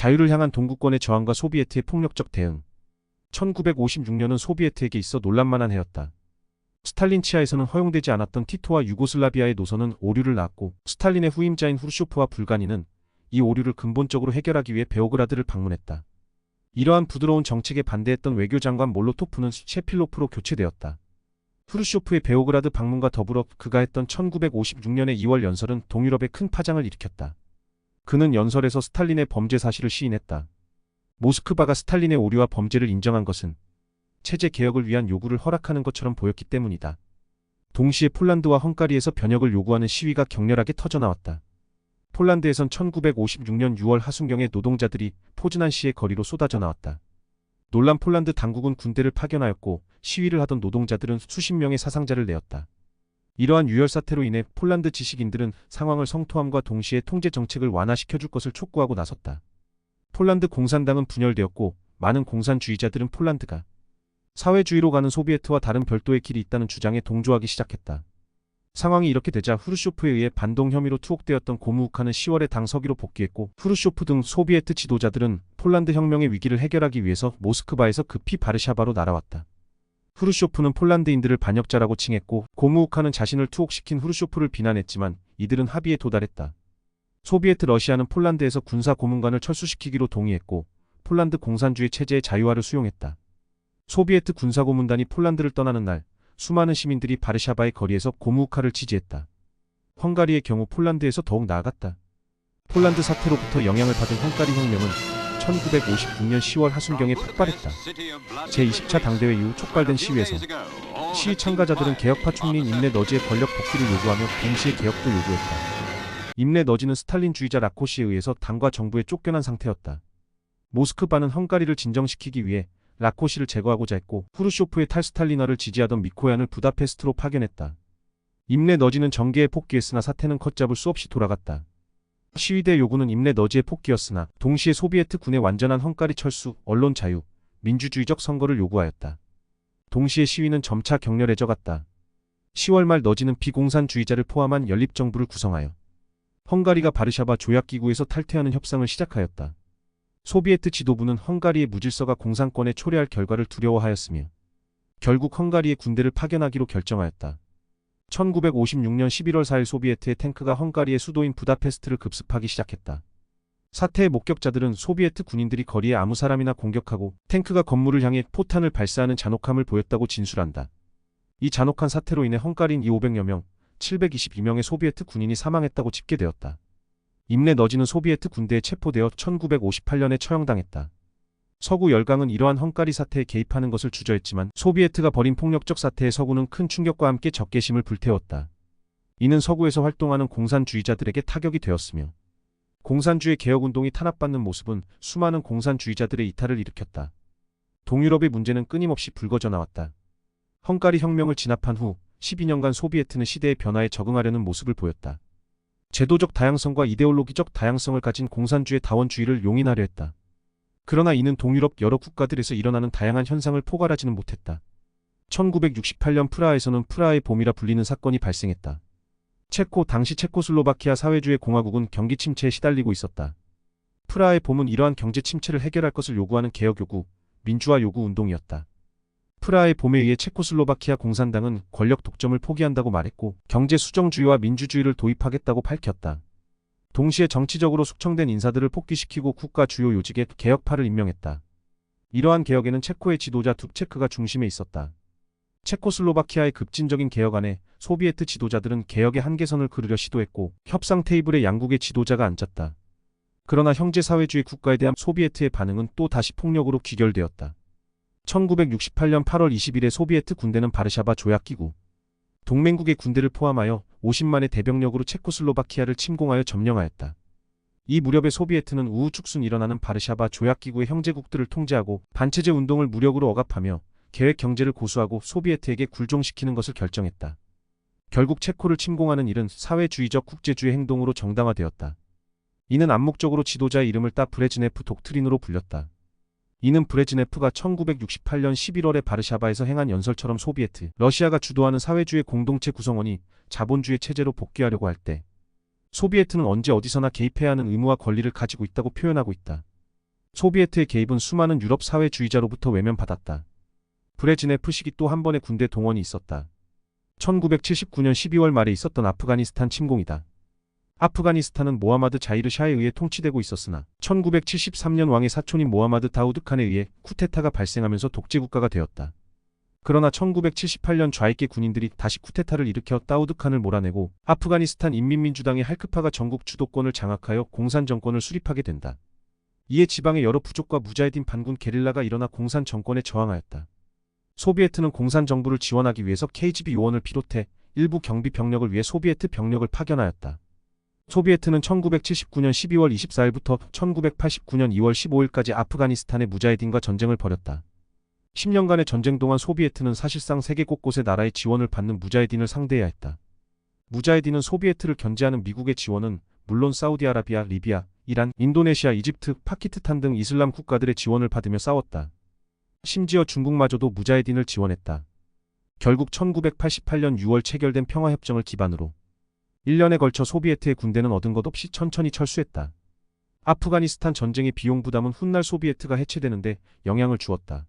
자유를 향한 동구권의 저항과 소비에트의 폭력적 대응. 1956년은 소비에트에게 있어 놀랄만한 해였다. 스탈린 치하에서는 허용되지 않았던 티토와 유고슬라비아의 노선은 오류를 낳았고, 스탈린의 후임자인 후르쇼프와 불가니는 이 오류를 근본적으로 해결하기 위해 베오그라드를 방문했다. 이러한 부드러운 정책에 반대했던 외교장관 몰로토프는 셰필로프로 교체되었다. 후르쇼프의 베오그라드 방문과 더불어 그가 했던 1956년의 2월 연설은 동유럽에 큰 파장을 일으켰다. 그는 연설에서 스탈린의 범죄 사실을 시인했다. 모스크바가 스탈린의 오류와 범죄를 인정한 것은 체제 개혁을 위한 요구를 허락하는 것처럼 보였기 때문이다. 동시에 폴란드와 헝가리에서 변혁을 요구하는 시위가 격렬하게 터져나왔다. 폴란드에선 1956년 6월 하순경에 노동자들이 포즈난시의 거리로 쏟아져 나왔다. 놀란 폴란드 당국은 군대를 파견하였고, 시위를 하던 노동자들은 수십 명의 사상자를 내었다. 이러한 유혈 사태로 인해 폴란드 지식인들은 상황을 성토함과 동시에 통제 정책을 완화시켜줄 것을 촉구하고 나섰다. 폴란드 공산당은 분열되었고, 많은 공산주의자들은 폴란드가 사회주의로 가는 소비에트와 다른 별도의 길이 있다는 주장에 동조하기 시작했다. 상황이 이렇게 되자 후르쇼프에 의해 반동 혐의로 투옥되었던 고무우카는 10월에 당 서기로 복귀했고, 후르쇼프 등 소비에트 지도자들은 폴란드 혁명의 위기를 해결하기 위해서 모스크바에서 급히 바르샤바로 날아왔다. 후르쇼프는 폴란드인들을 반역자라고 칭했고, 고무우카는 자신을 투옥시킨 후르쇼프를 비난했지만 이들은 합의에 도달했다. 소비에트 러시아는 폴란드에서 군사 고문관을 철수시키기로 동의했고, 폴란드 공산주의 체제의 자유화를 수용했다. 소비에트 군사고문단이 폴란드를 떠나는 날, 수많은 시민들이 바르샤바의 거리에서 고무우카를 지지했다. 헝가리의 경우 폴란드에서 더욱 나아갔다. 폴란드 사태로부터 영향을 받은 헝가리 혁명은 1956년 10월 하순경에 폭발했다. 제20차 당대회 이후 촉발된 시위에서 시위 참가자들은 개혁파 총리인 임레 너지의 권력 복귀를 요구하며 동시에 개혁도 요구했다. 임레 너지는 스탈린주의자 라코시에 의해서 당과 정부에 쫓겨난 상태였다. 모스크바는 헝가리를 진정시키기 위해 라코시를 제거하고자 했고, 후르쇼프의 탈스탈린화를 지지하던 미코얀을 부다페스트로 파견했다. 임레 너지는 정계에 복귀했으나 사태는 걷잡을 수 없이 돌아갔다. 시위대 요구는 임레 너지의 복귀였으나 동시에 소비에트 군의 완전한 헝가리 철수, 언론 자유, 민주주의적 선거를 요구하였다. 동시에 시위는 점차 격렬해져 갔다. 10월 말 너지는 비공산주의자를 포함한 연립정부를 구성하여 헝가리가 바르샤바 조약기구에서 탈퇴하는 협상을 시작하였다. 소비에트 지도부는 헝가리의 무질서가 공산권에 초래할 결과를 두려워하였으며 결국 헝가리의 군대를 파견하기로 결정하였다. 1956년 11월 4일 소비에트의 탱크가 헝가리의 수도인 부다페스트를 급습하기 시작했다. 사태의 목격자들은 소비에트 군인들이 거리에 아무 사람이나 공격하고 탱크가 건물을 향해 포탄을 발사하는 잔혹함을 보였다고 진술한다. 이 잔혹한 사태로 인해 헝가리인 500여 명, 722명의 소비에트 군인이 사망했다고 집계되었다. 임레 너지는 소비에트 군대에 체포되어 1958년에 처형당했다. 서구 열강은 이러한 헝가리 사태에 개입하는 것을 주저했지만 소비에트가 벌인 폭력적 사태에 서구는 큰 충격과 함께 적개심을 불태웠다. 이는 서구에서 활동하는 공산주의자들에게 타격이 되었으며 공산주의 개혁운동이 탄압받는 모습은 수많은 공산주의자들의 이탈을 일으켰다. 동유럽의 문제는 끊임없이 불거져 나왔다. 헝가리 혁명을 진압한 후 12년간 소비에트는 시대의 변화에 적응하려는 모습을 보였다. 제도적 다양성과 이데올로기적 다양성을 가진 공산주의 다원주의를 용인하려 했다. 그러나 이는 동유럽 여러 국가들에서 일어나는 다양한 현상을 포괄하지는 못했다. 1968년 프라하에서는 프라하의 봄이라 불리는 사건이 발생했다. 당시 체코슬로바키아 사회주의 공화국은 경기 침체에 시달리고 있었다. 프라하의 봄은 이러한 경제 침체를 해결할 것을 요구하는 개혁 요구, 민주화 요구 운동이었다. 프라하의 봄에 의해 체코슬로바키아 공산당은 권력 독점을 포기한다고 말했고 경제 수정주의와 민주주의를 도입하겠다고 밝혔다. 동시에 정치적으로 숙청된 인사들을 복귀시키고 국가 주요 요직에 개혁파를 임명했다. 이러한 개혁에는 체코의 지도자 둡체크가 중심에 있었다. 체코슬로바키아의 급진적인 개혁 안에 소비에트 지도자들은 개혁의 한계선을 그르려 시도했고 협상 테이블에 양국의 지도자가 앉았다. 그러나 형제사회주의 국가에 대한 소비에트의 반응은 또 다시 폭력으로 귀결되었다. 1968년 8월 20일에 소비에트 군대는 바르샤바 조약기구, 동맹국의 군대를 포함하여 50만의 대병력으로 체코슬로바키아를 침공하여 점령하였다. 이 무렵에 소비에트는 우후죽순 일어나는 바르샤바 조약기구의 형제국들을 통제하고 반체제 운동을 무력으로 억압하며 계획 경제를 고수하고 소비에트에게 굴종시키는 것을 결정했다. 결국 체코를 침공하는 일은 사회주의적 국제주의 행동으로 정당화되었다. 이는 암묵적으로 지도자의 이름을 따 브레즈네프 독트린으로 불렸다. 이는 브레즈네프가 1968년 11월에 바르샤바에서 행한 연설처럼 소비에트, 러시아가 주도하는 사회주의 공동체 구성원이 자본주의 체제로 복귀하려고 할 때 소비에트는 언제 어디서나 개입해야 하는 의무와 권리를 가지고 있다고 표현하고 있다. 소비에트의 개입은 수많은 유럽 사회주의자로부터 외면받았다. 브레즈네프 시기 또 한 번의 군대 동원이 있었다. 1979년 12월 말에 있었던 아프가니스탄 침공이다. 아프가니스탄은 모하마드 자히르 샤에 의해 통치되고 있었으나 1973년 왕의 사촌인 모하마드 다우드 칸에 의해 쿠데타가 발생하면서 독재국가가 되었다. 그러나 1978년 좌익계 군인들이 다시 쿠데타를 일으켜 다우드 칸을 몰아내고 아프가니스탄 인민민주당의 할크파가 전국 주도권을 장악하여 공산 정권을 수립하게 된다. 이에 지방의 여러 부족과 무자헤딘 반군 게릴라가 일어나 공산 정권에 저항하였다. 소비에트는 공산 정부를 지원하기 위해서 KGB 요원을 비롯해 일부 경비 병력을 위해 소비에트 병력을 파견하였다. 소비에트는 1979년 12월 24일부터 1989년 2월 15일까지 아프가니스탄의 무자헤딘과 전쟁을 벌였다. 10년간의 전쟁 동안 소비에트는 사실상 세계 곳곳의 나라의 지원을 받는 무자헤딘을 상대해야 했다. 무자헤딘은 소비에트를 견제하는 미국의 지원은 물론 사우디아라비아, 리비아, 이란, 인도네시아, 이집트, 파키스탄 등 이슬람 국가들의 지원을 받으며 싸웠다. 심지어 중국마저도 무자헤딘을 지원했다. 결국 1988년 6월 체결된 평화협정을 기반으로 1년에 걸쳐 소비에트의 군대는 얻은 것 없이 천천히 철수했다. 아프가니스탄 전쟁의 비용 부담은 훗날 소비에트가 해체되는데 영향을 주었다.